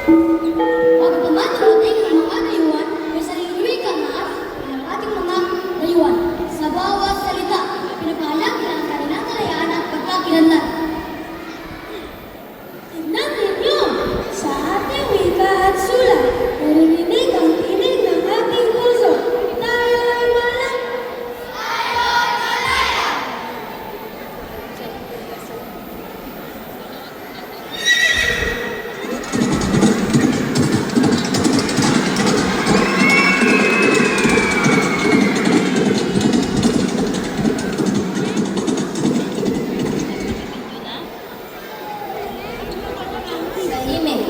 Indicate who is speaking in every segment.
Speaker 1: Bago pa man dumating ang mga dayuhan, may sariling wika na at ang ating mga dayuhan. Sa bawat salita, pinapahayag nila ang kanilang kalayaan at pagkakilanlan. Tignan ninyo sa ating wika at sulat, naririnig ang tinig ng ating puso. Tayo ay malaya. Tahimik.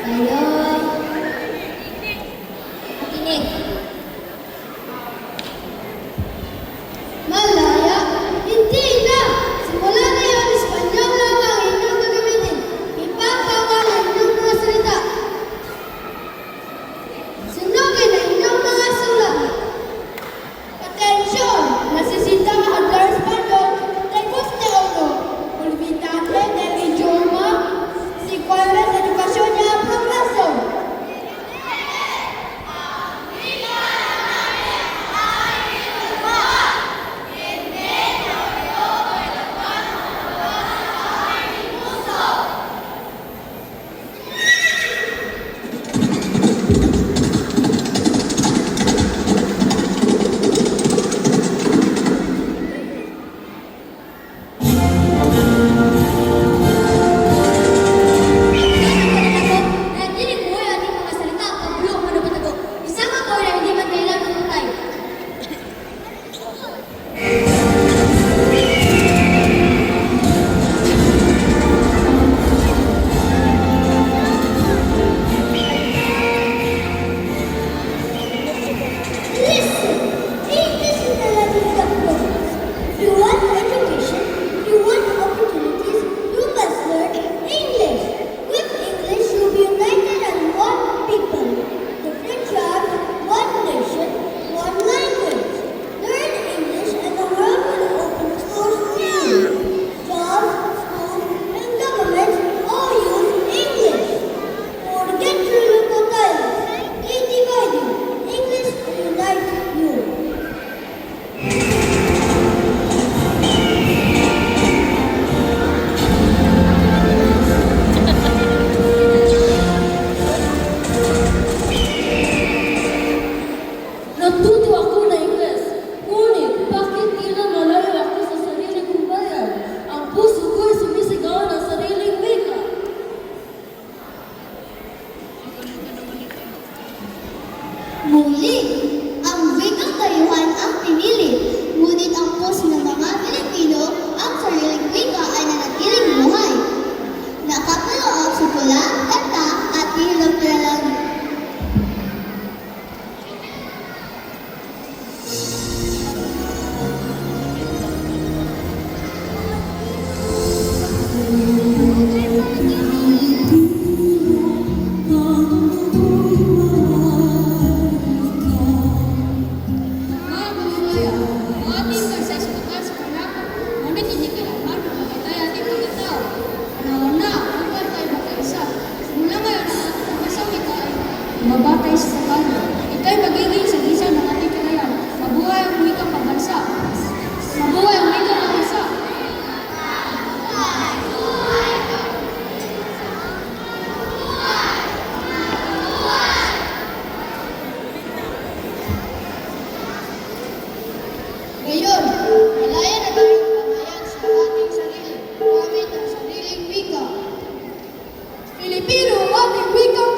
Speaker 1: Tayo'y makinig. Malaya? Hindi na! Simula ngayon, Espanyol lang ang inyong gagamitin. Ipapawal ang inyong mga salita. Sunugin ang inyong mga sulat. Atensyon! Nasisita ka hablar Espanyol. Tenemos de oro. Olvídate del idioma. Si cuadras educación y progreso. Nadinig mo yung ating mga salita, pagbulo mo na patago. Isang ako na hindi man kailan mamatay. Listen, English is the language of God. If you want education, if you want opportunities, you must learn English. With English, you'll be united as one people. Different tribes, one nation, one language. Learn English and the world will open its doors to you. Jobs, schools, and governments all use English. Forget your local dialects. They divide you. English will unite you. Natuto ako na Ingles. Ngunit, bakit tila malayo ako sa sarili kong bayan? Ang puso ko'y sumisigaw ng sariling wika. Muli, ang wikang dayuhan ang pinili. Ngunit ang puso ng mga Pilipino, ang sariling wika ay nanatiling buhay. Nakapaloob sa pula, kanta at hilong nilalang. Ating pagsasagutan sa panahon, ngunit hindi kailangan mamatay ating pagkatao. Panahon na, upang tayo magkaisa. Simula ngayon ang ating pagkasawika ay mabatay sa pagkano. Ito'y magiging sagisag ng ating kalayaan. Mabuhay ang wikang pambansa. Mabuhay ang wikang pambansa. Ngayon, malaya na tayong pamayan sa ating sarili, gamit ang sariling wika. Filipino, ating wikang